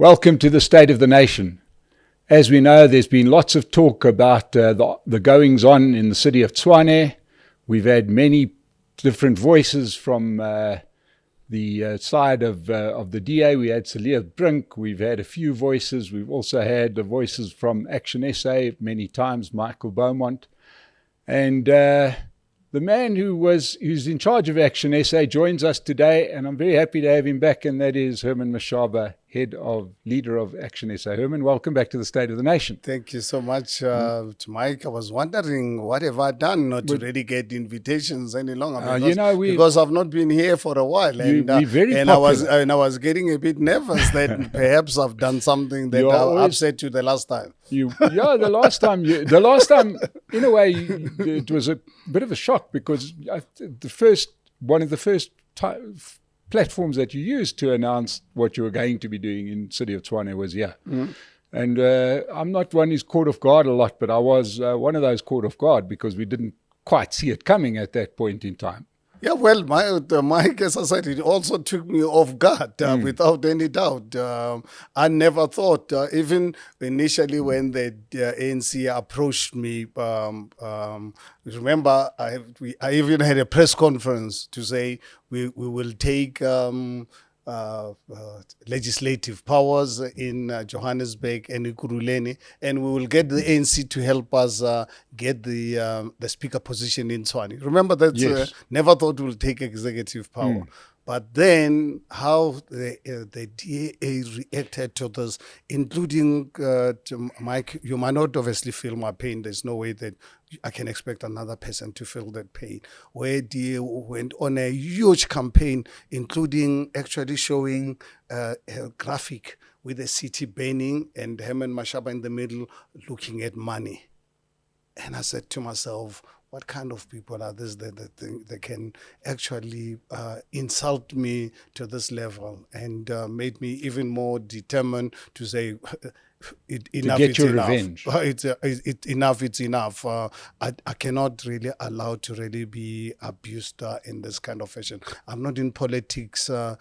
Welcome to the State of the Nation. As we know, there's been lots of talk about the goings-on in the city of Tshwane. We've had many different voices from the side of the DA. We had Celia Brink. We've had a few voices. We've also had the voices from ActionSA many times, Michael Beaumont. And the man who's in charge of ActionSA joins us today, and I'm very happy to have him back, and that is Herman Mashaba, leader of ActionSA. Herman, welcome back to the State of the Nation. Thank you so much, Mike. I was wondering, what have I done not to really get invitations any longer? Because I've not been here for a while, and I was getting a bit nervous that perhaps I've done something that I upset you the last time. The last time, in a way, it was a bit of a shock because one of the first platforms that you used to announce what you were going to be doing in the city of Tshwane was here. Mm. And I'm not one who's caught off guard a lot, but I was one of those caught off guard because we didn't quite see it coming at that point in time. Yeah, well, Mike, as I said, it also took me off guard, without any doubt. I never thought, even initially when the ANC approached me, remember, I even had a press conference to say we will take legislative powers in Johannesburg and Ekurhuleni, and we will get the ANC to help us get the speaker position in Tshwane. Remember that? Yes. Never thought we'll take executive power. But then how the DA reacted to this, including, Mike, you might not obviously feel my pain. There's no way that I can expect another person to feel that pain. Where DA went on a huge campaign, including actually showing a graphic with the city burning and Herman Mashaba in the middle looking at money. And I said to myself, what kind of people are this that they can actually insult me to this level, and made me even more determined to say, enough, to get your enough. Revenge. It's enough. I cannot really allow to really be abused in this kind of fashion. I'm not in politics for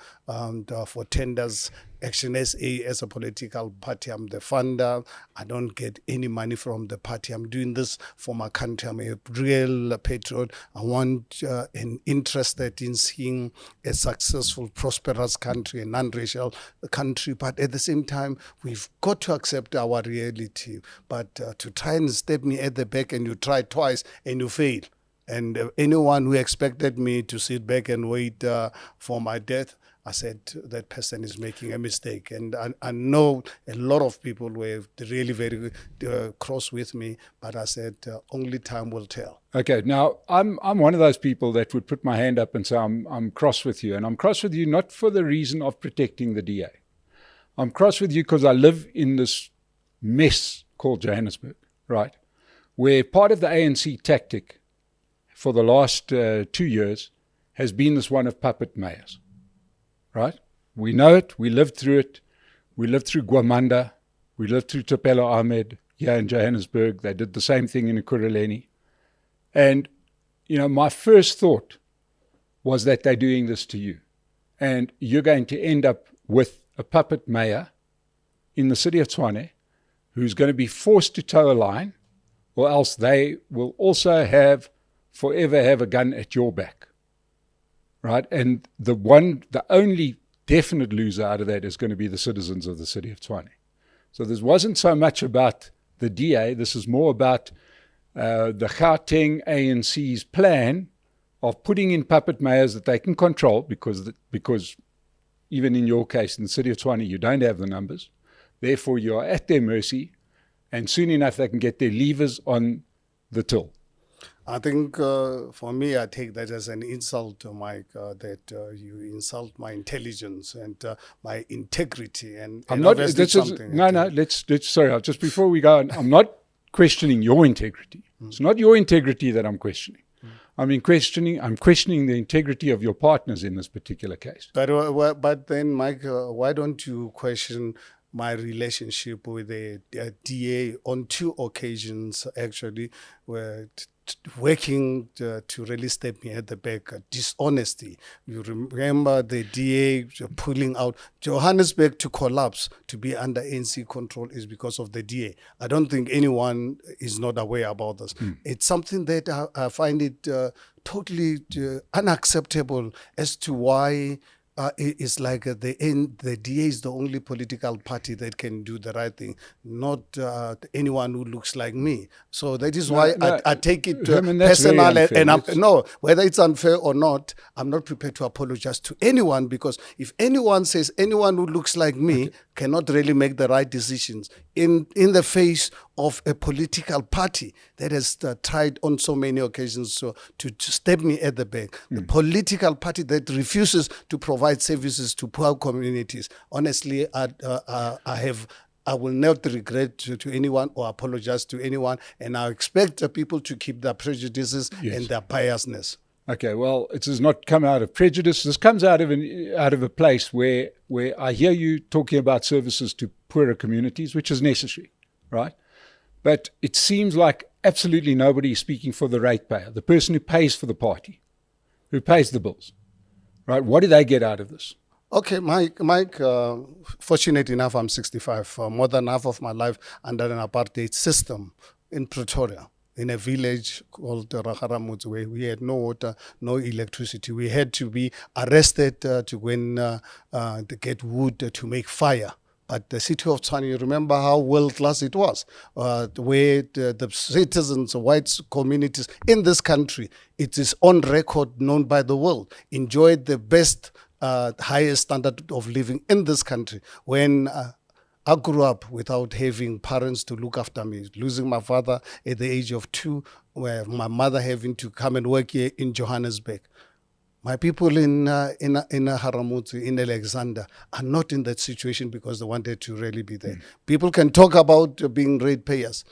tenders. ActionSA as a political party, I'm the funder. I don't get any money from the party. I'm doing this for my country. I'm a real patriot. I want and interested in seeing a successful, prosperous country, a non-racial country. But at the same time, we've got to accept our reality. But to try and step me at the back, and you try twice and you fail. And anyone who expected me to sit back and wait for my death, I said, that person is making a mistake. And I know a lot of people were really very cross with me, but I said, only time will tell. Okay, now I'm one of those people that would put my hand up and say, I'm cross with you. And I'm cross with you not for the reason of protecting the DA. I'm cross with you because I live in this mess called Johannesburg, right? Where part of the ANC tactic for the last 2 years has been this one of puppet mayors. Right? We know it. We lived through it. We lived through Gwamanda. We lived through Topelo Ahmed here in Johannesburg. They did the same thing in Ekurhuleni. And, my first thought was that they're doing this to you. And you're going to end up with a puppet mayor in the city of Tshwane who's going to be forced to toe a line, or else they will also forever have a gun at your back. Right, and the only definite loser out of that is going to be the citizens of the city of Tshwane. So this wasn't so much about the DA. This is more about the Gauteng ANC's plan of putting in puppet mayors that they can control, because even in your case, in the city of Tshwane, you don't have the numbers. Therefore, you are at their mercy, and soon enough they can get their levers on the till. I think for me, I take that as an insult, Mike, that you insult my intelligence and my integrity. Sorry, just before we go on, I'm not questioning your integrity. It's not your integrity that I'm questioning. I'm questioning the integrity of your partners in this particular case. But then, Mike, why don't you question my relationship with the DA on 2 occasions, actually, where working to really step me at the back. Dishonesty. You remember the DA pulling out Johannesburg to collapse, to be under ANC control is because of the DA. I don't think anyone is not aware about this. It's something that I find it totally unacceptable as to why it's like the DA is the only political party that can do the right thing, not anyone who looks like me. So that is why I take it Herman, that's personal, very and unfair. no, whether it's unfair or not, I'm not prepared to apologize to anyone, because if anyone says anyone who looks like me cannot really make the right decisions in the face of a political party that has tried on so many occasions to stab me at the back, the political party that refuses to provide services to poor communities. Honestly, I will not regret to anyone or apologize to anyone, and I expect people to keep their prejudices and their biasness. Okay, well, it does not come out of prejudice. This comes out of a place where I hear you talking about services to poorer communities, which is necessary, right? But it seems like absolutely nobody is speaking for the ratepayer, the person who pays for the party, who pays the bills, right? What do they get out of this? Okay, Mike. Fortunate enough, I'm 65. More than half of my life under an apartheid system in Pretoria, in a village called Raharamutsi, where we had no water, no electricity. We had to be arrested to go and to get wood to make fire. But the city of Tshwane, you remember how world class it was, where the citizens, white communities in this country, it is on record, known by the world, enjoyed the best, highest standard of living in this country. When I grew up without having parents to look after me, losing my father at the age of 2, where my mother having to come and work here in Johannesburg. My people in Haramutsi, in Alexander, are not in that situation because they wanted to really be there. People can talk about being ratepayers,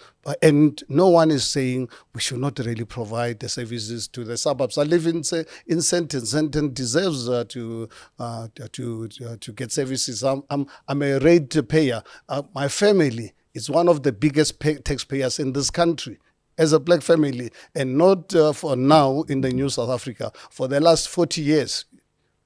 and no one is saying we should not really provide the services to the suburbs. I live in Sandton. Sandton deserves to get services. I'm a ratepayer. My family is one of the biggest taxpayers in this country, as a black family, and not for now in the new South Africa. For the last 40 years,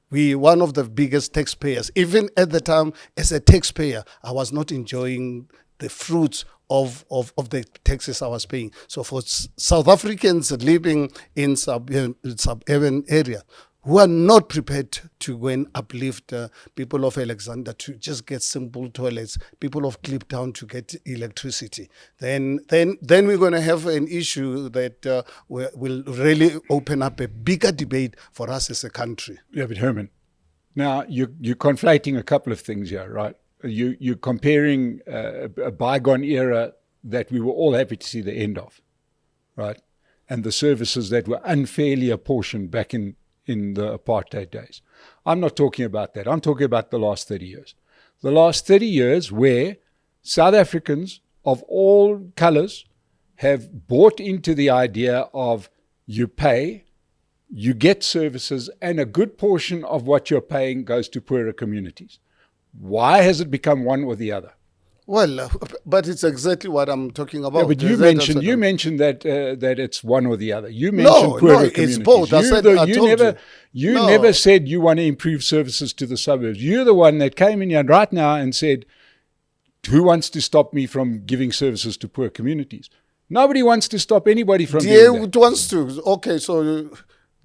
we one of the biggest taxpayers. Even at the time, as a taxpayer, I was not enjoying the fruits of the taxes I was paying. So for South Africans living in suburban area, who are not prepared to go and uplift people of Alexander to just get simple toilets, people of Kliptown to get electricity, then we're going to have an issue that will really open up a bigger debate for us as a country. Yeah, but Herman, now you're conflating a couple of things here, right? You're comparing a bygone era that we were all happy to see the end of, right? And the services that were unfairly apportioned back in the apartheid days. I'm not talking about that. I'm talking about the last 30 years. The last 30 years where South Africans of all colors have bought into the idea of you pay, you get services, and a good portion of what you're paying goes to poorer communities. Why has it become one or the other? Well, but it's exactly what I'm talking about. Yeah, but you mentioned that it's one or the other. You mentioned poorer communities. It's both. You never said you want to improve services to the suburbs. You're the one that came in here right now and said, who wants to stop me from giving services to poor communities? Nobody wants to stop anybody from doing that. Wants to. Okay, so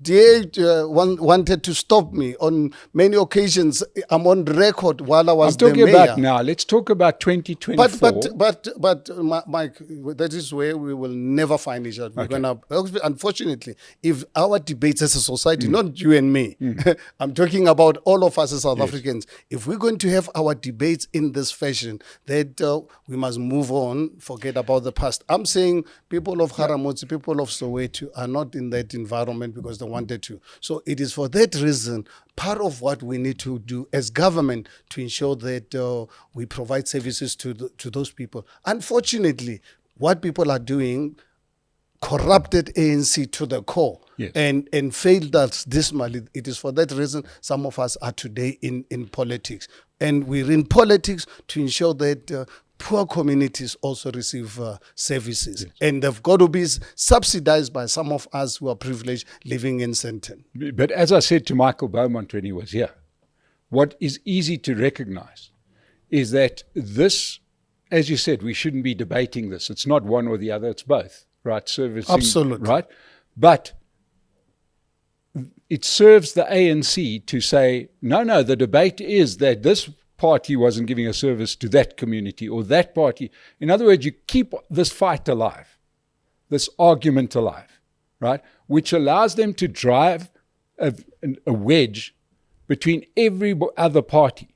DA wanted to stop me on many occasions. I'm on record while I was the mayor. I'm talking about now. Let's talk about 2024. But Mike, that is where we will never find each other. Okay. Unfortunately, if our debates as a society, not you and me, I'm talking about all of us as South Africans, if we're going to have our debates in this fashion, that we must move on, forget about the past. I'm saying people of Haramutsi, people of Soweto are not in that environment because they wanted to. So it is for that reason, part of what we need to do as government to ensure that we provide services to those people. Unfortunately, what people are doing corrupted ANC to the core. Yes. And failed us dismally. It is for that reason some of us are today in politics. And we're in politics to ensure that poor communities also receive services. Yes. And they've got to be subsidized by some of us who are privileged living in Sandton. But as I said to Michael Beaumont when he was here, what is easy to recognize is that this, as you said, we shouldn't be debating this. It's not one or the other, it's both, right? Servicing, absolutely. Right? But it serves the ANC to say, no, the debate is that this party wasn't giving a service to that community or that party. In other words, you keep this fight alive, this argument alive, right? Which allows them to drive a wedge between every other party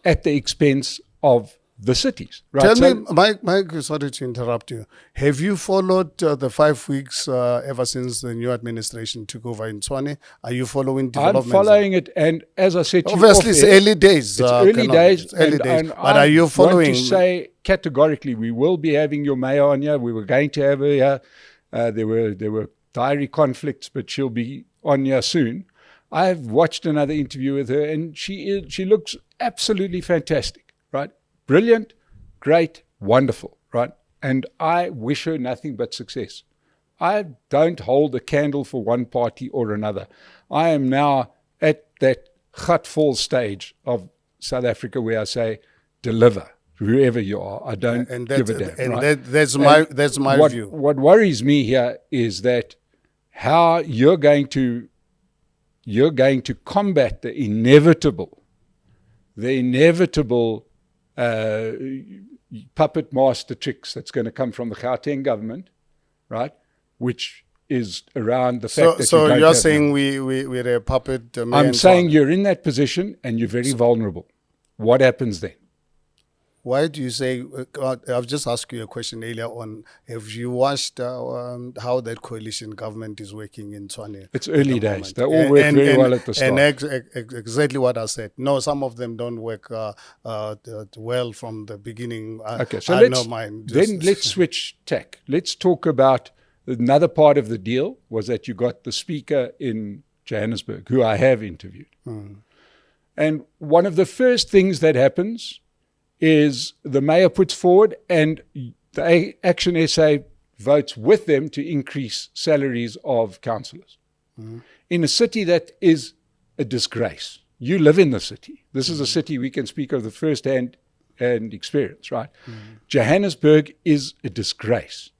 at the expense of the cities. Right? Tell me, Mike, sorry to interrupt you. Have you followed the 5 weeks ever since the new administration took over in Tshwane? Are you following developments? I'm following it, and as I said to you, obviously it's early days. It's early days. But are you following? I want to say categorically, we will be having your mayor on here. We were going to have her here. There were diary conflicts, but she'll be on here soon. I've watched another interview with her, and she looks absolutely fantastic, right? Brilliant, great, wonderful, right? And I wish her nothing but success. I don't hold a candle for one party or another. I am now at that Gatfall stage of South Africa where I say, deliver, whoever you are. I don't give a damn. And right? that's my view. What worries me here is that how you're going to combat the inevitable puppet master tricks that's going to come from the Gauteng government, right? Which is around the fact that so you're saying we're a puppet. I'm saying you're in that position and you're very vulnerable. What happens then? Why do you say? I've just asked you a question earlier on. Have you watched how that coalition government is working in Tshwane? It's early days. They all work very well at the start. And exactly what I said. No, some of them don't work well from the beginning. Okay, so let's switch tack. Let's talk about another part of the deal was that you got the speaker in Johannesburg, who I have interviewed. And one of the first things that happens is the mayor puts forward and the ActionSA votes with them to increase salaries of councillors. In a city that is a disgrace. You live in the city. This is a city we can speak of the first-hand experience, right? Johannesburg is a disgrace,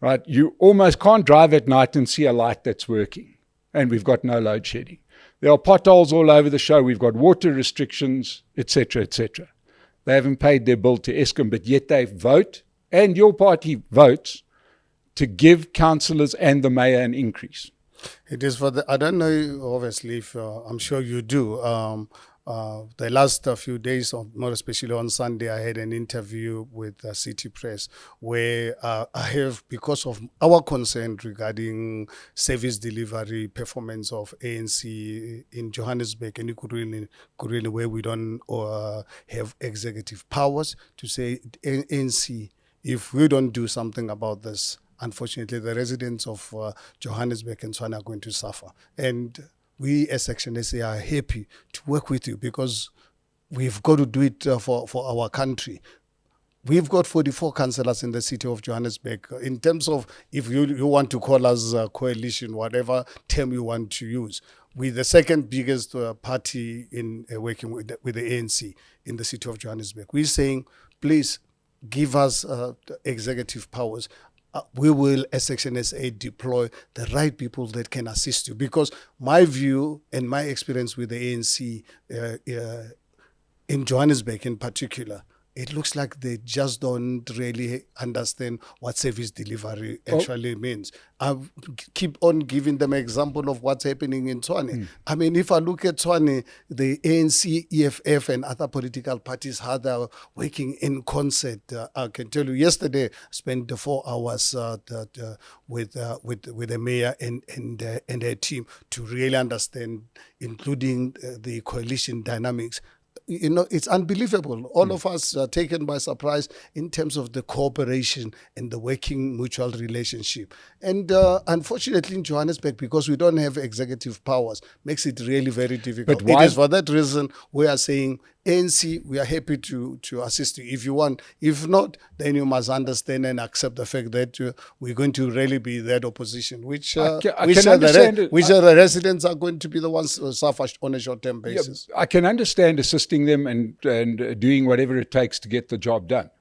right? You almost can't drive at night and see a light that's working, and we've got no load shedding. There are potholes all over the show. We've got water restrictions, etc., etc. They haven't paid their bill to Eskom, but yet they vote, and your party votes, to give councillors and the mayor an increase. It is for I don't know, obviously, if I'm sure you do. The last few days, or more especially on Sunday, I had an interview with City Press where I have, because of our concern regarding service delivery performance of ANC in Johannesburg and Ekurhuleni, where we don't have executive powers to say, ANC, if we don't do something about this, unfortunately, the residents of Johannesburg and Tshwane are going to suffer. And we as ActionSA are happy to work with you because we've got to do it for our country. We've got 44 councillors in the city of Johannesburg. In terms of, if you want to call us a coalition, whatever term you want to use, we're the second biggest party in working with the ANC in the city of Johannesburg. We're saying, please give us executive powers. We will, as ActionSA, deploy the right people that can assist you. Because my view and my experience with the ANC in Johannesburg in particular, it looks like they just don't really understand what service delivery actually means. I keep on giving them an example of what's happening in Tshwane. I mean, if I look at Tshwane, the ANC, EFF, and other political parties, how they're working in concert. I can tell you, yesterday, I spent 4 hours with the mayor and her team to really understand, including the coalition dynamics. You know, it's unbelievable. All of us are taken by surprise in terms of the cooperation and the working mutual relationship. And unfortunately in Johannesburg, because we don't have executive powers, makes it really very difficult. But why? It is for that reason we are saying ANC, we are happy to assist you if you want. If not, then you must understand and accept the fact that we're going to really be that opposition, which the residents are going to be the ones who suffer on a short-term basis. Yeah, I can understand assisting them and doing whatever it takes to get the job done.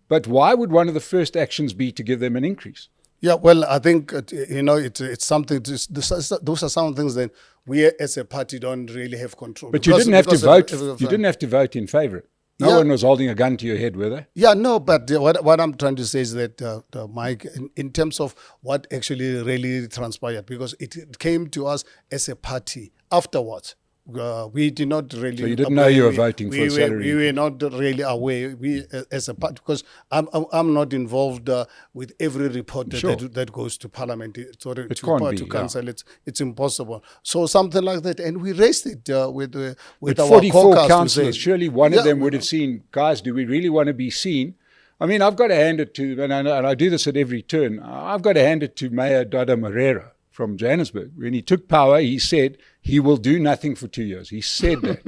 But why would one of the first actions be to give them an increase? Yeah, well, I think, it's something, those are some things that we as a party don't really have control. But you didn't have to vote. You didn't have to vote in favour. No one was holding a gun to your head, were they? Yeah, no, but what I'm trying to say is that, Mike, in terms of what actually really transpired, because it came to us as a party afterwards. We did not really. So you didn't know you were voting for a salary? We were not really aware. We, as a party, because I'm not involved with every report that goes to Parliament. To council, it's impossible. So something like that, and we raised it with our 44 councillors. Surely one of them would have seen, guys, do we really want to be seen? I mean, I've got to hand it to, and I do this at every turn. I've got to hand it to Mayor Dada Morera from Johannesburg. When he took power, he said he will do nothing for 2 years. He said that.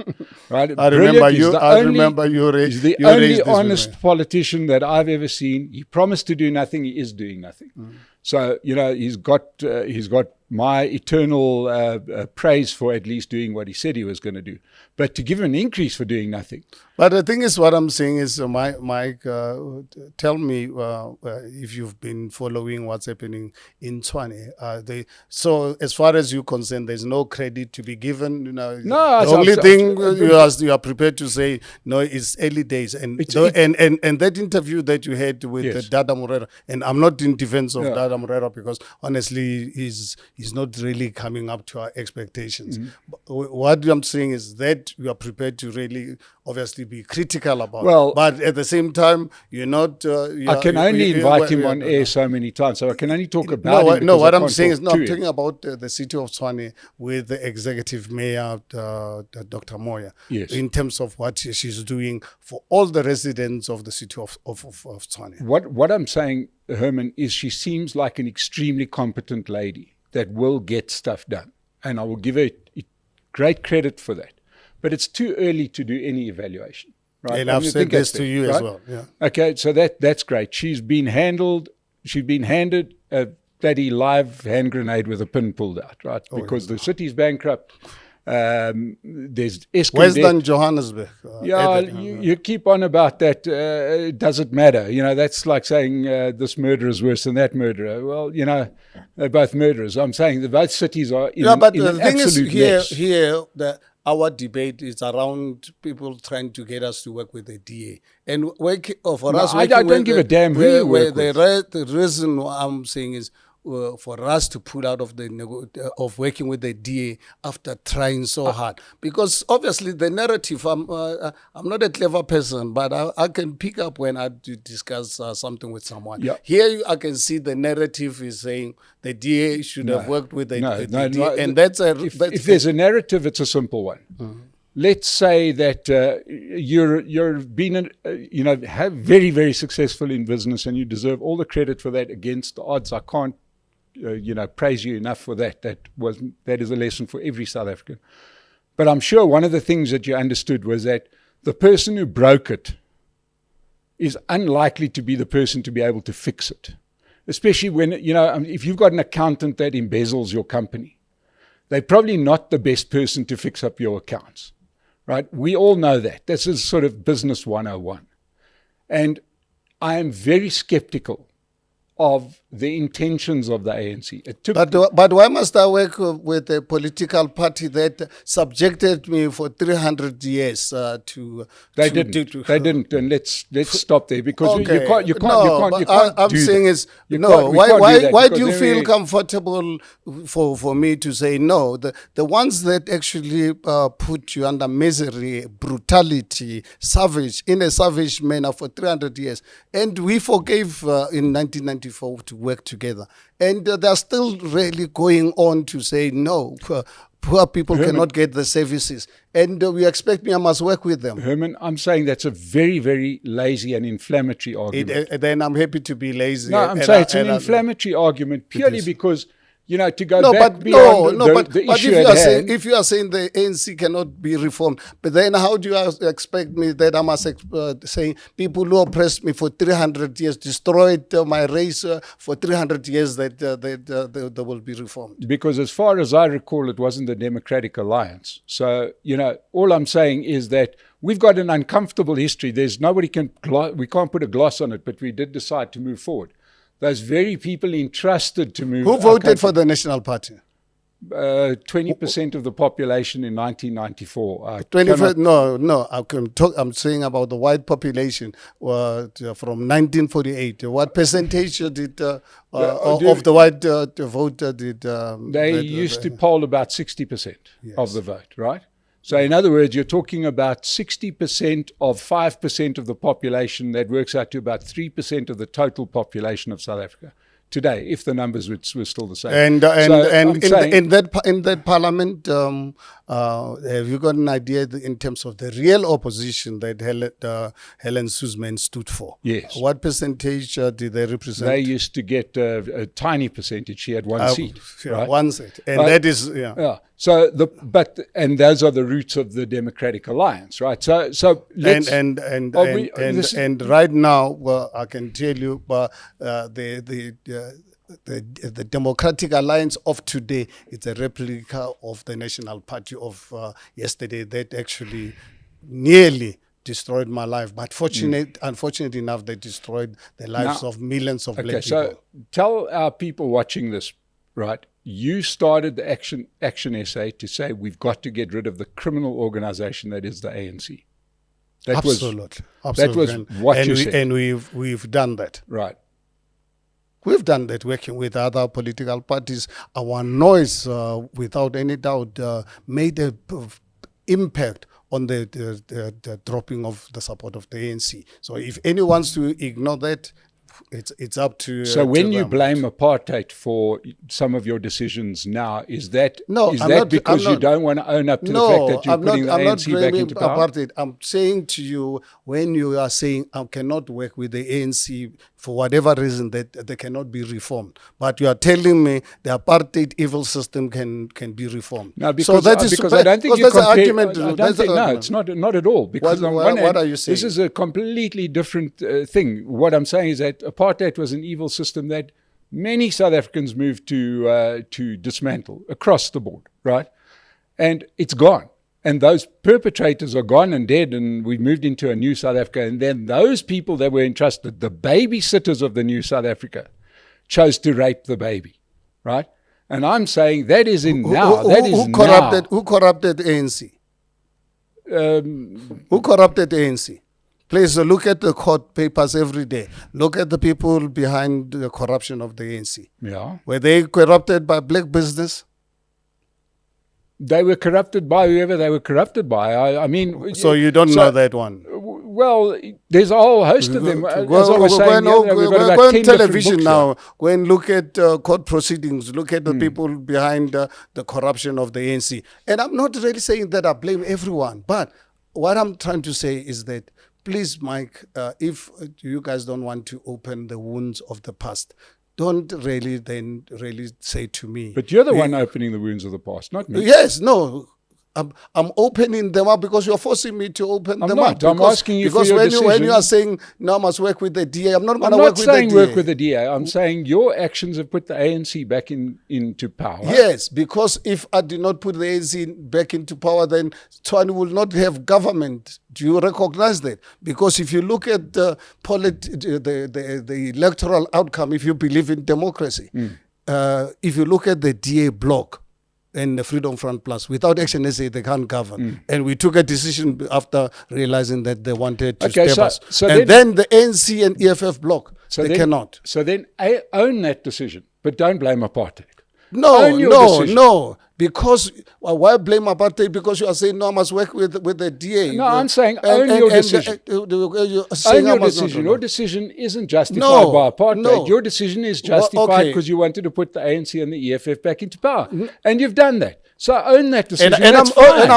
Right? I remember you. He's the only honest politician that I've ever seen. He promised to do nothing. He is doing nothing. So, he's got my eternal praise for at least doing what he said he was going to do. But to give him an increase for doing nothing. But the thing is, what I'm saying is, Mike, tell me if you've been following what's happening in Tshwane. So as far as you're concerned, there's no credit to be given. No, the only thing you are prepared to say, no, it's early days. And that interview that you had with Dada Morera, and I'm not in defense of Dada Morera because honestly, he's not really coming up to our expectations. What I'm saying is that you are prepared to really obviously be critical about it. But at the same time, you're not... I can only invite him on air so many times, so I can only talk about him. No, what I'm saying is, I'm talking about the city of Tshwane with the executive mayor, Dr. Moya, in terms of what she's doing for all the residents of the city of Tshwane. What I'm saying, Herman, is she seems like an extremely competent lady that will get stuff done. And I will give her great credit for that. But it's too early to do any evaluation. Right? And I've said this to you as well. Yeah. Okay, so that's great. She's been handed a bloody live hand grenade with a pin pulled out, right? Because the city's bankrupt. There's Western Johannesburg. You keep on about that. Does it matter? That's like saying this murderer is worse than that murderer. Well, they're both murderers. I'm saying that both cities are in but the an thing absolute is mess. Our debate is around people trying to get us to work with the DA. And I don't give a damn who you work with. The reason I'm saying is for us to pull out of working with the DA after trying so hard. Because obviously the narrative, I'm not a clever person, but I can pick up when I discuss something with someone. Yeah. Here I can see the narrative is saying the DA should have worked with the DA. And if there's a narrative, it's a simple one. Let's say that you've been, very, very successful in business, and you deserve all the credit for that against the odds. I can't, praise you enough for that. That is a lesson for every South African. But I'm sure one of the things that you understood was that the person who broke it is unlikely to be the person to be able to fix it. Especially when, if you've got an accountant that embezzles your company, they're probably not the best person to fix up your accounts. Right? We all know that. This is sort of business 101. And I am very skeptical of the intentions of the ANC. But why must I work with a political party that subjected me for 300 years to... They didn't. And let's stop there because you can't I'm do saying that. is, why do you feel comfortable for me to say no? The ones that actually put you under misery, brutality, in a savage manner for 300 years. And we forgave in 1994 to work together. And they're still really going on to say, no, poor people cannot get the services. And you expect me I must work with them. Herman, I'm saying that's a very, very lazy and inflammatory argument. Then I'm happy to be lazy. No, I'm saying it's an inflammatory argument purely because to go No, back but beyond no, but the if issue you at are hand. saying the ANC cannot be reformed, but then how do you expect me that I must say people who oppressed me for 300 years, destroyed my race for 300 years, that they will be reformed? Because as far as I recall, it wasn't the Democratic Alliance. So, all I'm saying is that we've got an uncomfortable history. We can't put a gloss on it, but we did decide to move forward. Those very people entrusted to move. Who voted for the National Party? 20% of the population in 1994. 25? No. I'm saying about the white population from 1948. What percentage did of the white voter did? They used to poll about 60% of the vote, right? So in other words, you're talking about 60% of 5% of the population. That works out to about 3% of the total population of South Africa today, if the numbers were still the same. And in that parliament, have you got an idea in terms of the real opposition that Helen Suzman stood for? Yes. What percentage did they represent? They used to get a tiny percentage. She had one seat, right? One seat, and that is So and those are the roots of the Democratic Alliance, right? So let's, and right now, well, I can tell you, the Democratic Alliance of today is a replica of the National Party of yesterday that actually nearly destroyed my life. But unfortunately enough, they destroyed the lives of millions of black people. So tell our people watching this, right? You started the ActionSA to say we've got to get rid of the criminal organization that is the ANC. Absolutely. That was what you said. And we've done that. Right. We've done that working with other political parties. Our noise, without any doubt, made an impact on the dropping of the support of the ANC. So if anyone wants to ignore that, it's up to. So when you them. blame apartheid for some of your decisions now, is that because you don't want to own up to the fact that you're putting the ANC back into power? Apartheid. I'm saying to you, when you are saying I cannot work with the ANC for whatever reason, that they cannot be reformed, but you are telling me the apartheid evil system can be reformed. No, because I don't think you compare. No, it's not at all. Because on one hand, what are you saying? This is a completely different thing. What I'm saying is that apartheid was an evil system that many South Africans moved to dismantle across the board, right? And it's gone. And those perpetrators are gone and dead, and we moved into a new South Africa. And then those people that were entrusted, the babysitters of the new South Africa, chose to rape the baby, right? And I'm saying that is in now. Who corrupted ANC? Who corrupted ANC? Please look at the court papers every day. Look at the people behind the corruption of the ANC. Yeah. Were they corrupted by black business? They were corrupted by whoever they were corrupted by. I mean... So you don't know that one? Well, there's a whole host of them. As I was saying, go on television now. Go and look at court proceedings. Look at the people behind the corruption of the ANC. And I'm not really saying that I blame everyone. But what I'm trying to say is that, please, Mike, if you guys don't want to open the wounds of the past, don't really say to me. But you're the one opening the wounds of the past, not me. Yes, no. I'm opening them up because you're forcing me to open them up. I'm asking you for your decision. Because when you are saying, no, I must work with the DA, I'm not going to work with the DA. I'm not saying work with the DA. I'm saying your actions have put the ANC back into power. Yes, because if I did not put the ANC back into power, then Tshwane will not have government. Do you recognize that? Because if you look at the electoral outcome, if you believe in democracy, if you look at the DA bloc, and the Freedom Front Plus, without ActionSA, they can't govern. And we took a decision after realizing that they wanted to stab us. Then the ANC and EFF bloc, they cannot. So then own that decision, but don't blame apartheid. No. Because why blame apartheid? Because you are saying no, I must work with the DA. No, I'm saying own your decision. Own your decision. Your decision isn't justified by apartheid. Your decision is justified because you wanted to put the ANC and the EFF back into power, and you've done that. So own that decision. And I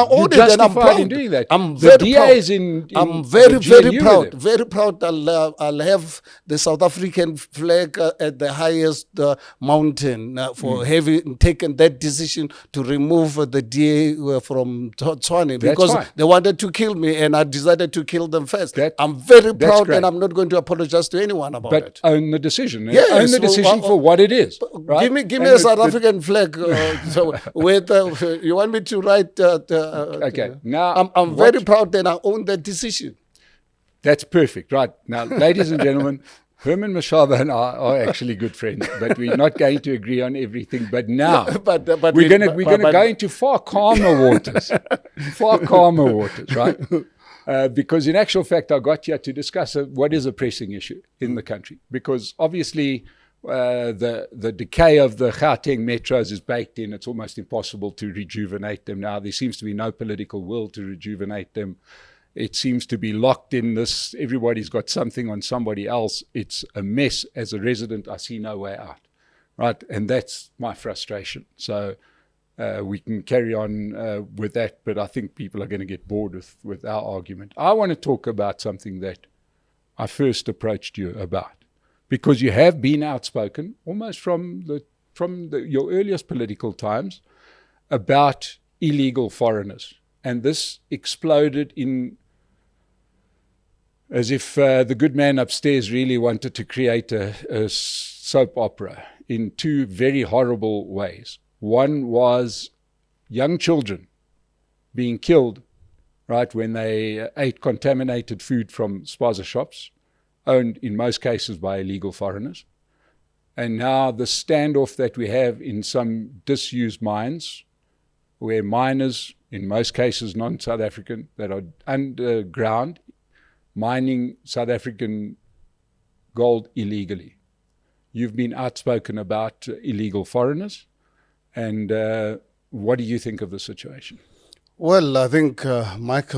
own it, and I'm proud. In doing that. I'm very proud. I'm very proud. Very proud. I'll have the South African flag at the highest mountain for having taken that decision to remove the DA from Tshwane because they wanted to kill me, and I decided to kill them first. I'm very proud, and I'm not going to apologize to anyone about it. But own the decision. Yes, own the decision for what it is. Right? Give me a South African flag with. You want me to write? Okay. Now I'm very proud that I own that decision. That's perfect, right? Now, ladies and gentlemen, Herman Mashaba and I are actually good friends, but we're not going to agree on everything. But now we're going to go into far calmer waters, right? Because in actual fact, I got here to discuss what is a pressing issue in the country, because obviously. The decay of the Gauteng metros is baked in. It's almost impossible to rejuvenate them now. There seems to be no political will to rejuvenate them. It seems to be locked in this. Everybody's got something on somebody else. It's a mess. As a resident, I see no way out, right? And that's my frustration. So we can carry on with that, but I think people are going to get bored with our argument. I want to talk about something that I first approached you about. Because you have been outspoken, almost from your earliest political times, about illegal foreigners. And this exploded in as if the good man upstairs really wanted to create a soap opera in two very horrible ways. One was young children being killed, right, when they ate contaminated food from spaza shops, owned in most cases by illegal foreigners. And now the standoff that we have in some disused mines, where miners, in most cases non-South African, that are underground, mining South African gold illegally. You've been outspoken about illegal foreigners. And what do you think of the situation? Well, I think, Mike,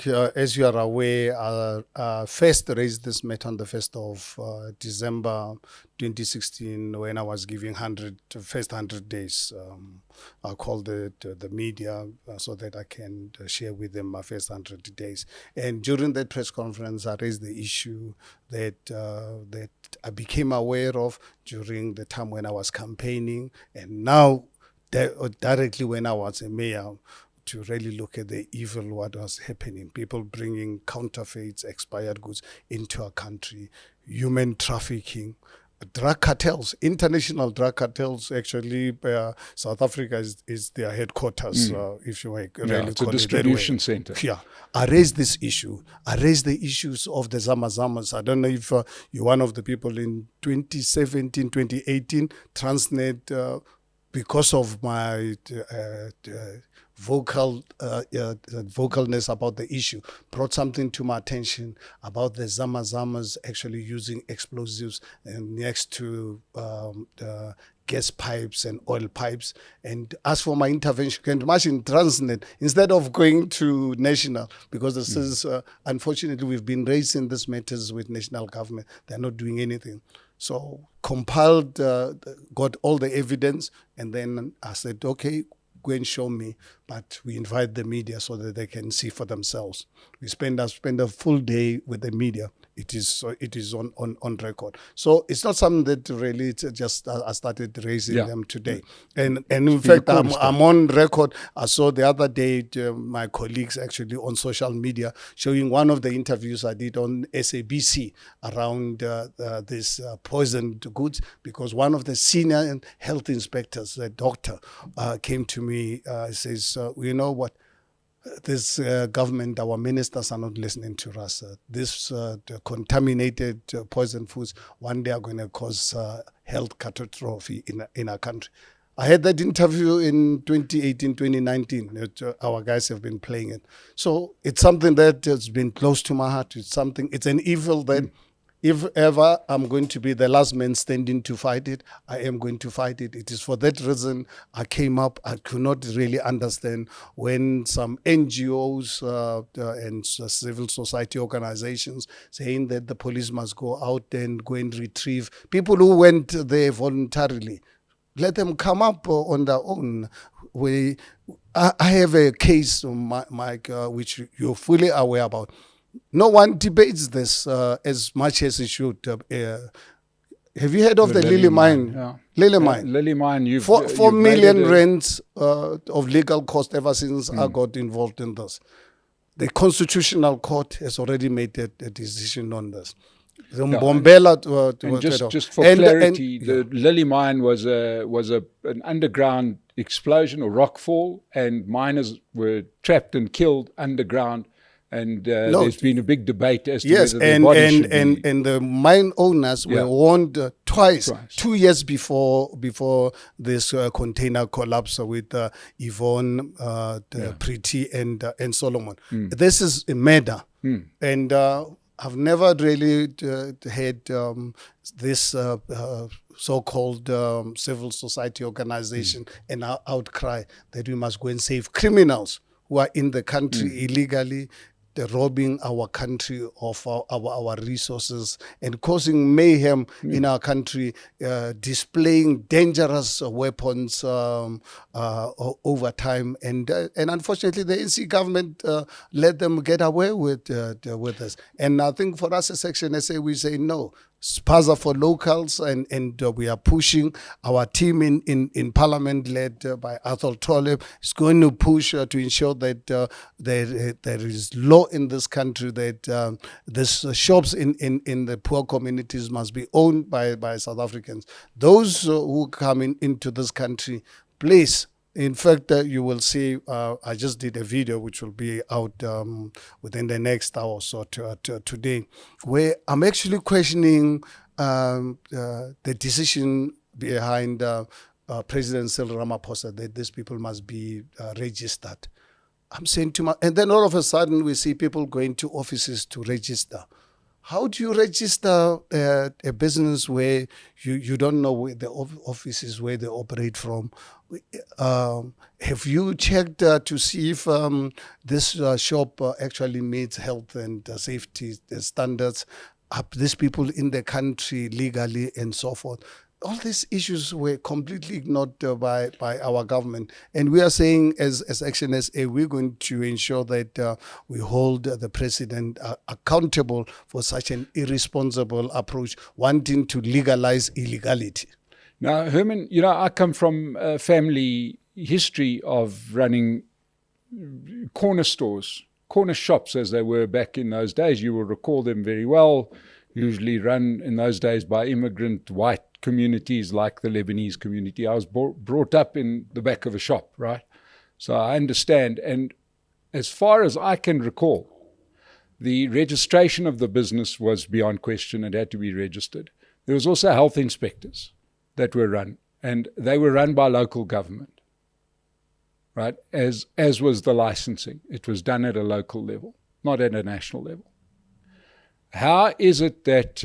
as you are aware, first raised this matter on the 1st of December 2016 when I was giving first 100 days. I called the media so that I can share with them my first 100 days. And during that press conference, I raised the issue that I became aware of during the time when I was campaigning, and now directly when I was a mayor, to really look at the evil what was happening. People bringing counterfeits, expired goods into our country, human trafficking, drug cartels, international drug cartels. Actually, South Africa is their headquarters, if you like. Really it's a distribution center. Yeah. I raised this issue. I raised the issues of the Zama-Zamas. I don't know if you're one of the people in 2017, 2018, Transnet, because of my vocalness about the issue, brought something to my attention about the Zama-Zamas actually using explosives next to the gas pipes and oil pipes, and asked for my intervention. Can you imagine Transnet instead of going to national? Because this is, unfortunately, we've been raising these matters with national government. They're not doing anything. So compiled, got all the evidence, and then I said, okay, go and show me, but we invite the media so that they can see for themselves. I spend a full day with the media. It is on record. So it's not something that really just I started raising them today. And in fact, I'm on record. I saw the other day my colleagues actually on social media showing one of the interviews I did on SABC around this poisoned goods, because one of the senior health inspectors, a doctor, came to me, says, you know what? This government, our ministers are not listening to us. This contaminated poison foods one day are going to cause health catastrophe in our country. I had that interview in 2018, 2019. Our guys have been playing it. So it's something that has been close to my heart. It's an evil that If ever I'm going to be the last man standing to fight it, I am going to fight it. It is for that reason I came up. I could not really understand when some NGOs and civil society organizations saying that the police must go out and go and retrieve people who went there voluntarily. Let them come up on their own. I have a case, Mike, which you're fully aware about. No one debates this as much as it should. Have you heard of the Lily Mine? Yeah. Lily Mine. Lily Mine. You've 4 million rands of legal cost ever since I got involved in this. The Constitutional Court has already made a decision on this. The Mbombela, just for clarity, the Lily Mine was an underground explosion or rockfall, and miners were trapped and killed underground. And there's been a big debate as to whether their body should be... and the mine owners were warned twice, 2 years before this container collapse with Yvonne, Pretty, and Solomon. This is a murder, and I've never really had this so-called civil society organization an outcry that we must go and save criminals who are in the country illegally. They're robbing our country of our resources and causing mayhem in our country, displaying dangerous weapons over time. And unfortunately, the ANC government let them get away with this. And I think for us as ActionSA, we say no. Spaza for locals, and we are pushing. Our team in Parliament, led by Athol Tole, is going to push to ensure that there is law in this country, that these shops in the poor communities must be owned by South Africans. Those who come into this country, please. In fact, you will see, I just did a video which will be out within the next hour or so today, where I'm actually questioning the decision behind President Cyril Ramaphosa that these people must be registered. I'm saying to my, and then all of a sudden we see people going to offices to register. How do you register a business where you don't know where the offices where they operate from? Have you checked to see if this shop actually meets health and safety standards? Are these people in the country legally and so forth? All these issues were completely ignored by our government. And we are saying as ActionSA, we're going to ensure that we hold the president accountable for such an irresponsible approach, wanting to legalize illegality. Now, Herman, I come from a family history of running corner stores, corner shops as they were back in those days. You will recall them very well, usually run in those days by immigrant white communities like the Lebanese community. I was brought up in the back of a shop, right? So I understand. And as far as I can recall, the registration of the business was beyond question. It had to be registered. There was also health inspectors that were run, and they were run by local government, right? As was the licensing. It was done at a local level, not at a national level. How is it that,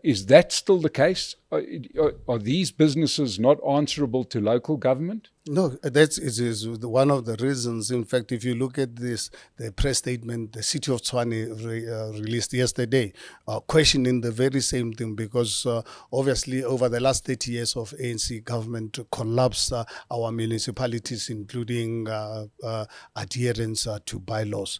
is that still the case? Are these businesses not answerable to local government? No, that is one of the reasons. In fact, if you look at the press statement the City of Tshwane released yesterday, questioning the very same thing, because obviously over the last 30 years of ANC government collapsed our municipalities, including adherence to bylaws.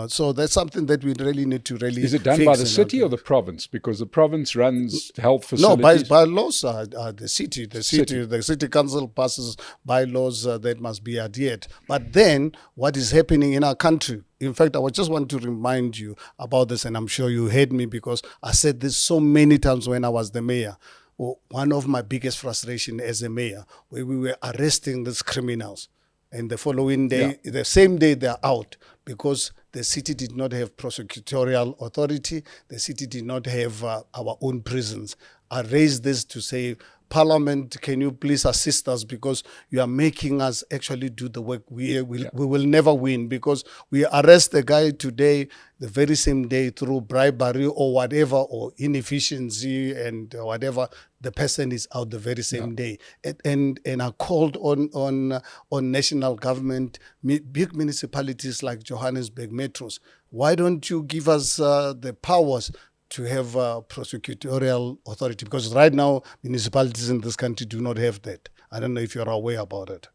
So that's something that we really need to really. Is it done by the city or the province? Because the province runs health facilities. No, bylaws are the city. The city council passes bylaws that must be adhered. But then, what is happening in our country? In fact, I just want to remind you about this, and I'm sure you heard me because I said this so many times when I was the mayor. One of my biggest frustration as a mayor, where we were arresting these criminals. And the following day, the same day, they're out because the city did not have prosecutorial authority. The city did not have our own prisons. I raised this to say, Parliament, can you please assist us, because you are making us actually do the work. We will never win, because we arrest the guy today, the very same day, through bribery or whatever, or inefficiency and whatever. The person is out the very same day. And I called on national government, big municipalities like Johannesburg metros. Why don't you give us the powers to have prosecutorial authority? Because right now, municipalities in this country do not have that. I don't know if you're aware about it.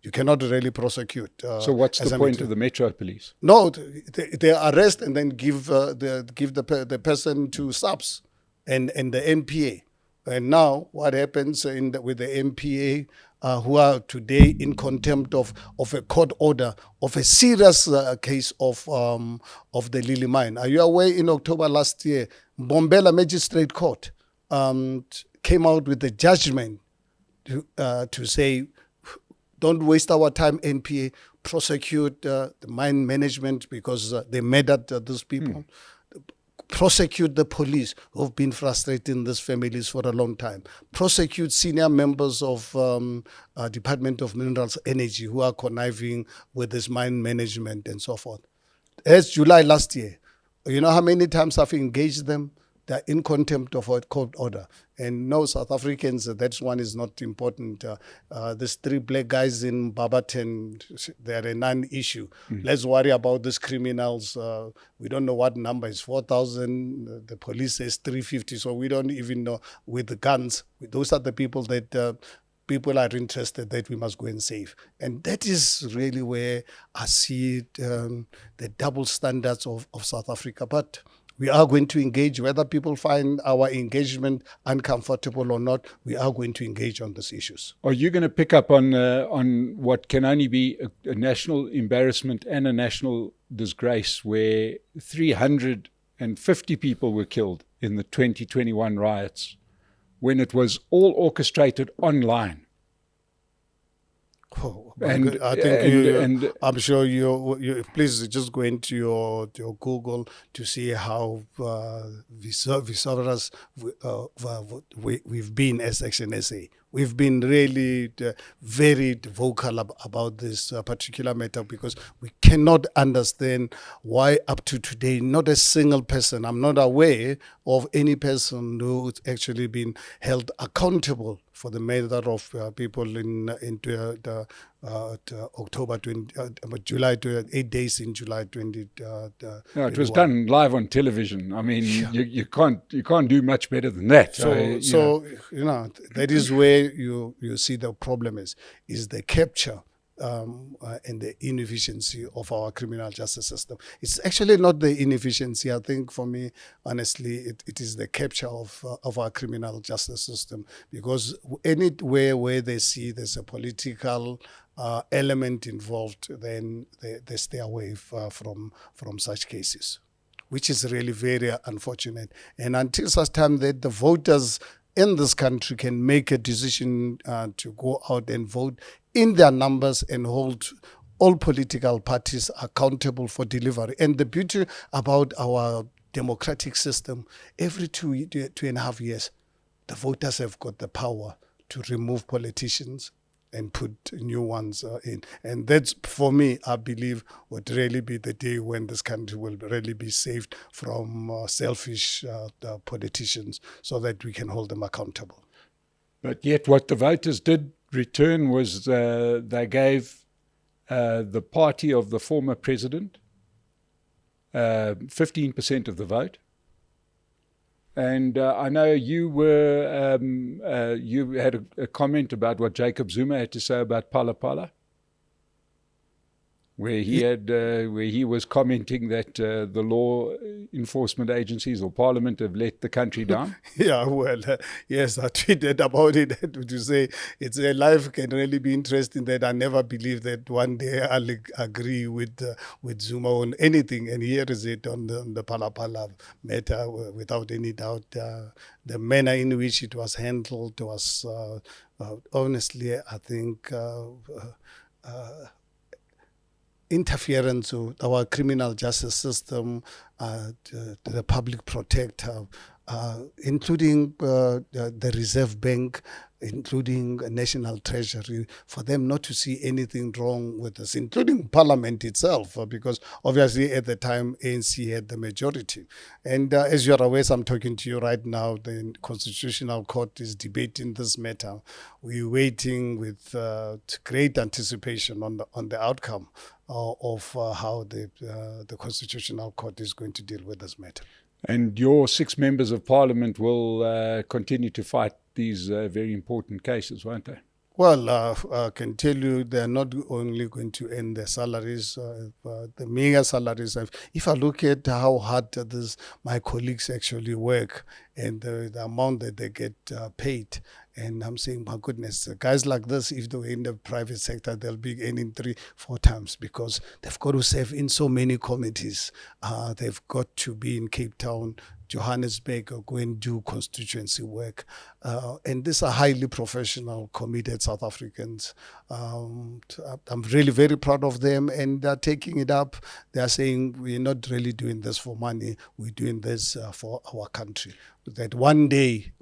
You cannot really prosecute. So what's the point of the Metro Police? No, they arrest and then give the person to SAPS and the NPA. And now what happens with the NPA, who are today in contempt of a court order of a serious case of the Lily Mine. Are you aware, in October last year, Mbombela Magistrate Court came out with a judgment to say, don't waste our time, NPA, prosecute the mine management because they murdered these people. Prosecute the police who have been frustrating these families for a long time. Prosecute senior members of Department of Minerals Energy who are conniving with this mine management and so forth. As July last year, you know how many times I've engaged them? They're in contempt of a court order. And no, South Africans, that one is not important. These 3 black guys in Barberton, they're a non-issue. Let's worry about these criminals. We don't know what number is 4,000. The police says 350. So we don't even know with the guns. Those are the people that people are interested that we must go and save. And that is really where I see the double standards of South Africa. But we are going to engage, whether people find our engagement uncomfortable or not. We are going to engage on these issues. Are you going to pick up on what can only be a national embarrassment and a national disgrace, where 350 people were killed in the 2021 riots, when it was all orchestrated online? Oh, I think I'm sure you please just go into your Google to see how vociferous we've been as ActionSA. We've been really very vocal about this particular matter, because we cannot understand why up to today not a single person, I'm not aware of any person who's actually been held accountable for the murder of people in October 20, July 8 days in July 20. No, it was done live on television. I mean, you can't do much better than that. So that is where you see the problem is the capture and the inefficiency of our criminal justice system. It's actually not the inefficiency. I think for me, honestly, it is the capture of our criminal justice system, because anywhere where they see there's a political element involved, then they stay away from such cases, which is really very unfortunate. And until such time that the voters in this country can make a decision to go out and vote in their numbers and hold all political parties accountable for delivery. And the beauty about our democratic system, every 2.5 years, the voters have got the power to remove politicians and put new ones in. And that's, for me, I believe, would really be the day when this country will really be saved from selfish politicians, so that we can hold them accountable. But yet what the voters did return was they gave the party of the former president 15% of the vote. And I know you were you had a comment about what Jacob Zuma had to say about Phala Phala, where he was commenting that the law enforcement agencies or Parliament have let the country down. Yeah, well, yes, I tweeted about it to say it's a life can really be interesting. That I never believed that one day I'll agree with Zuma on anything, and here is it on the Phala Phala matter without any doubt. The manner in which it was handled was honestly, I think. Interference with our criminal justice system, the public protector. including the Reserve Bank, including National Treasury, for them not to see anything wrong with this, including Parliament itself, because obviously at the time ANC had the majority. And as you are aware, I'm talking to you right now, the Constitutional Court is debating this matter. We're waiting with great anticipation on the outcome of how the Constitutional Court is going to deal with this matter. And your 6 members of Parliament will continue to fight these very important cases, won't they? Well, I can tell you they're not only going to end their salaries, the mega salaries. If I look at how hard my colleagues actually work and the amount that they get paid, and I'm saying, my goodness, guys like this, if they were in the private sector, they'll be earning 3-4 times because they've got to serve in so many committees. They've got to be in Cape Town, Johannesburg, or go and do constituency work. And these are highly professional, committed South Africans. I'm really very proud of them, and they're taking it up. They're saying, we're not really doing this for money. We're doing this for our country. That one day,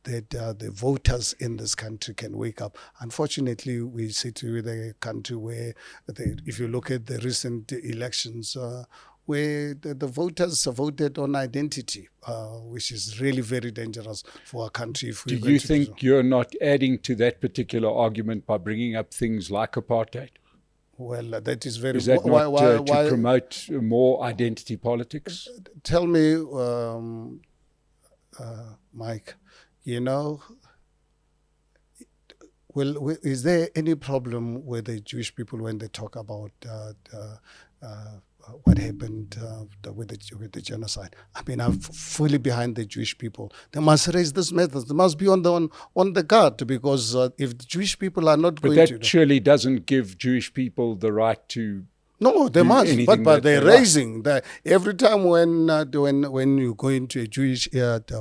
that the voters in this country can wake up. Unfortunately, we sit with a country where, if you look at the recent elections, where the voters voted on identity, which is really very dangerous for our country. If do you think you're not adding to that particular argument by bringing up things like apartheid? Well, that is very... Is that not to promote more identity politics? Tell me, Mike, is there any problem with the Jewish people when they talk about what happened with the genocide? I mean, I'm fully behind the Jewish people. They must raise this matter. They must be on the guard, because if the Jewish people are not going to... But that surely doesn't give Jewish people the right to... No, they must, but they're raising. Every time when you go into a Jewish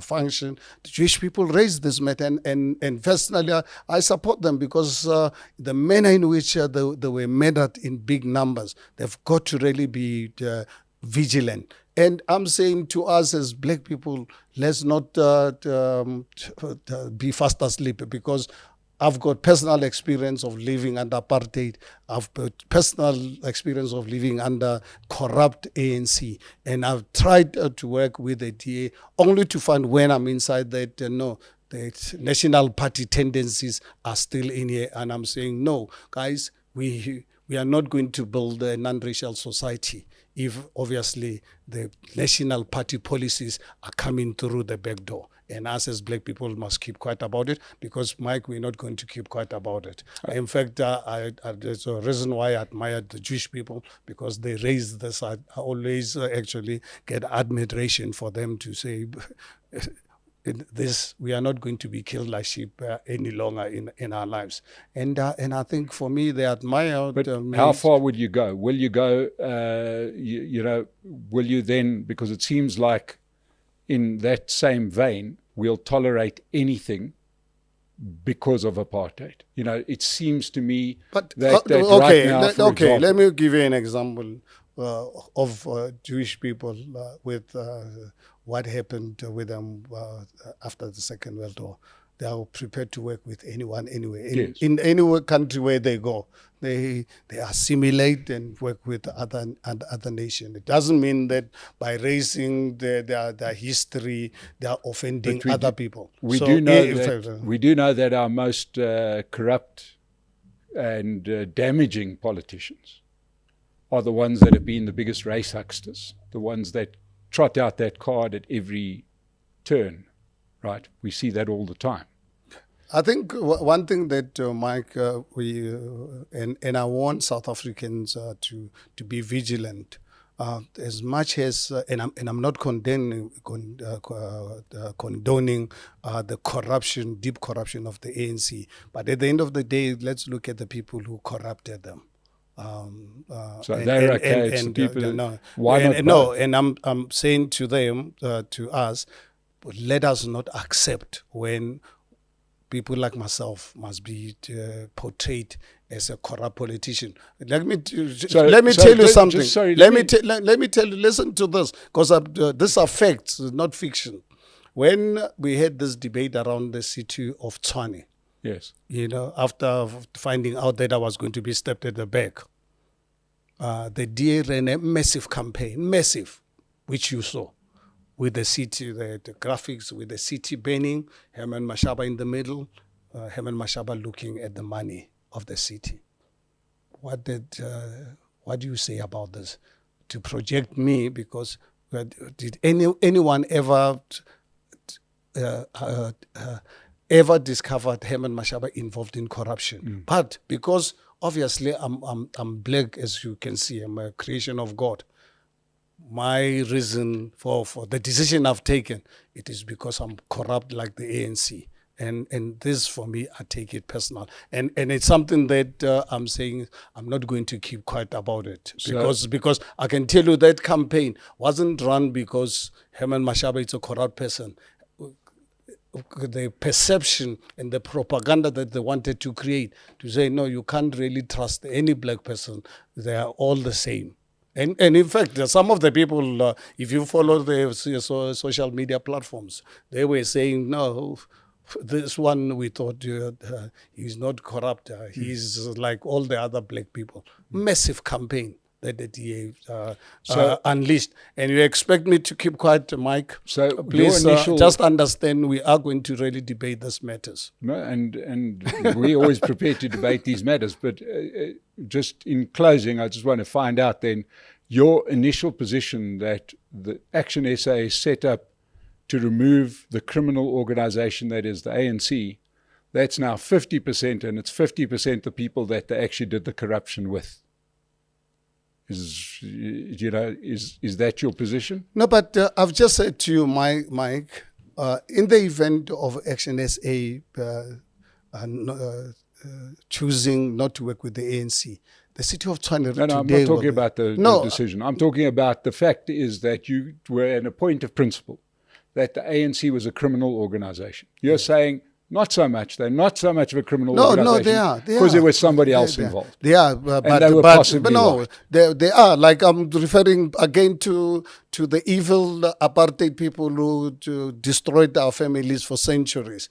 function, the Jewish people raise this matter, and personally, I support them, because the manner in which they were murdered in big numbers, they've got to really be vigilant. And I'm saying to us as black people, let's not be fast asleep, because I've got personal experience of living under apartheid. I've got personal experience of living under corrupt ANC. And I've tried to work with the DA only to find, when I'm inside, that the national party tendencies are still in here. And I'm saying, no, guys, we are not going to build a non-racial society if obviously the national party policies are coming through the back door. And us as black people must keep quiet about it, because, Mike, we're not going to keep quiet about it. In fact, there's a reason why I admire the Jewish people, because they raise this. I always actually get admiration for them to say, we are not going to be killed like sheep any longer in our lives. And I think for me, they admire... But how far would you go? Will you go, will you then, because it seems like in that same vein, we'll tolerate anything because of apartheid. It seems to me that right now, for example, let me give you an example of Jewish people with what happened with them after the Second World War. They are prepared to work with anyone, anywhere. In any country where they go, they assimilate and work with other nations. It doesn't mean that by raising their history, they are offending other people. We do know that our most corrupt and damaging politicians are the ones that have been the biggest race hucksters, the ones that trot out that card at every turn. Right, we see that all the time. I think one thing that Mike, and I want South Africans to be vigilant, as much as, and I'm not condoning the corruption, deep corruption of the ANC, but at the end of the day, let's look at the people who corrupted them. So they're okay. And people, why not? No, and I'm saying to them, to us, let us not accept when people like myself must be portrayed as a corrupt politician. Let me tell you something. Let me tell you. Listen to this, because these are facts, not fiction. when we had this debate around the city of Tshwane, Yes. after finding out that I was going to be stabbed at the back, the DA ran a massive campaign, massive, which you saw, with the city, the graphics, with the city burning, Herman Mashaba in the middle, Herman Mashaba looking at the money of the city. What do you say about this? To project me, because did anyone ever discovered Herman Mashaba involved in corruption? But because obviously I'm black, as you can see, I'm a creation of God. My reason for the decision I've taken, it is because I'm corrupt like the ANC. And this, for me, I take it personal. And it's something that I'm saying I'm not going to keep quiet about it. Because I can tell you that campaign wasn't run because Herman Mashaba is a corrupt person. The perception and the propaganda that they wanted to create, to say, no, you can't really trust any black person. They are all the same. And in fact, some of the people, if you follow the social media platforms, they were saying, no, this one we thought he's not corrupt. He's like all the other black people. Massive campaign that the DA unleashed. And you expect me to keep quiet, Mike? So please just understand we are going to really debate these matters. No, and we're always prepared to debate these matters. But just in closing, I just want to find out then your initial position that the ActionSA is set up to remove the criminal organization that is the ANC. That's now 50%, and it's 50% the people that they actually did the corruption with. Is that your position? No, but I've just said to you, Mike, in the event of ActionSA choosing not to work with the ANC, the city of Tshwane No, I'm not talking about the decision. I'm talking about the fact is that you were at a point of principle that the ANC was a criminal organization. You're saying not so much. They're not so much of a criminal organization. No, they are. Because there was somebody else involved. They are. But no, they are. Like I'm referring again to the evil apartheid people who destroyed our families for centuries.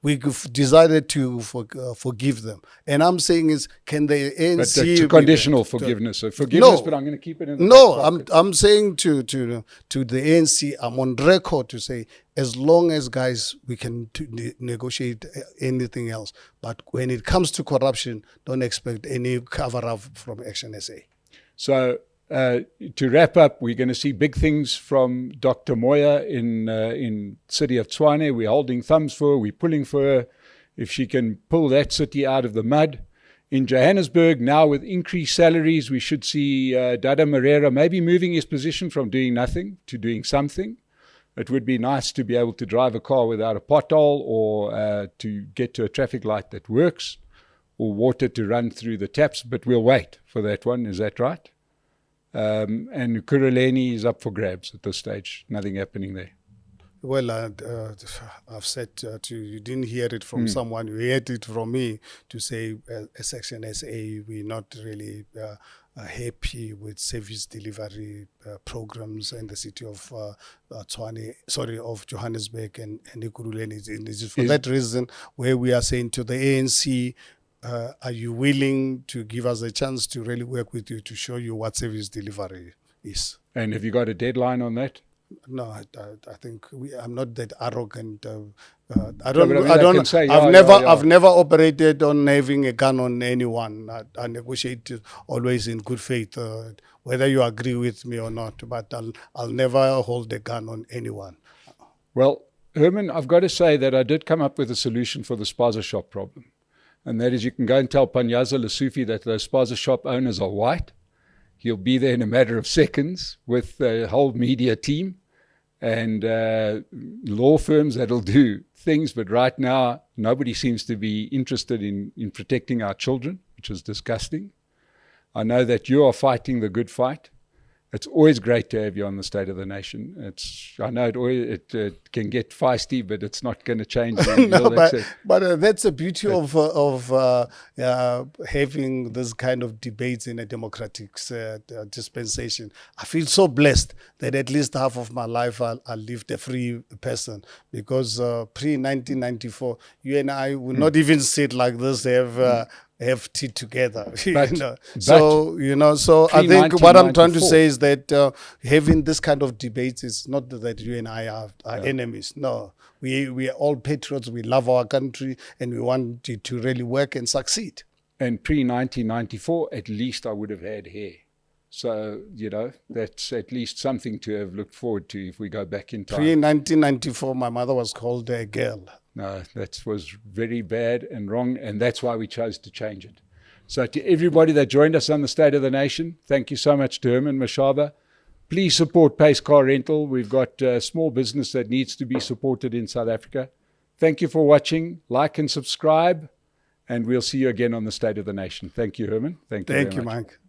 We decided to forgive them. And I'm saying is, can the ANC... But it's conditional forgiveness. So forgiveness, but I'm going to keep it in the I'm saying to the ANC, I'm on record to say, as long as, guys, we can negotiate anything else. But when it comes to corruption, don't expect any cover-up from ActionSA. So to wrap up, we're going to see big things from Dr. Moya in city of Tshwane. We're holding thumbs for her. We're pulling for her. If she can pull that city out of the mud. In Johannesburg, now with increased salaries, we should see Dada Moreira maybe moving his position from doing nothing to doing something. It would be nice to be able to drive a car without a pothole, or to get to a traffic light that works, or water to run through the taps, but we'll wait for that one. Is that right? And Kuruleni is up for grabs at this stage. Nothing happening there. Well, I've said to you, you didn't hear it from someone, you heard it from me, to say as ActionSA, we're not really happy with service delivery programs in the city of of Johannesburg and Ekurhuleni. It's for that reason where we are saying to the ANC, are you willing to give us a chance to really work with you to show you what service delivery is? And have you got a deadline on that? No, I think I'm not that arrogant. I've never operated on having a gun on anyone. I negotiate always in good faith, whether you agree with me or not. But I'll never hold a gun on anyone. Well, Herman, I've got to say that I did come up with a solution for the spaza shop problem, and that is you can go and tell Panyaza Lesufi that those spaza shop owners are white. He'll be there in a matter of seconds with the whole media team and law firms that'll do things. But right now, nobody seems to be interested in protecting our children, which is disgusting. I know that you are fighting the good fight. It's always great to have you on the State of the Nation. I know it can get feisty, but it's not going to change. No, but that's the beauty of having this kind of debates in a democratic dispensation. I feel so blessed that at least half of my life I lived a free person, because pre-1994, you and I would not even sit like this, have tea together. So I think what I'm trying to say is that having this kind of debates is not that you and I are enemies. No, we are all patriots. We love our country, and we want it to really work and succeed. And pre-1994, at least I would have had hair. So, that's at least something to have looked forward to if we go back in time. Pre-1994, my mother was called a girl. No, that was very bad and wrong, and that's why we chose to change it. So to everybody that joined us on the State of the Nation, thank you so much to Herman, Mashaba. Please support Pace Car Rental. We've got a small business that needs to be supported in South Africa. Thank you for watching. Like and subscribe, and we'll see you again on the State of the Nation. Thank you, Herman. Thank you very much. Mike.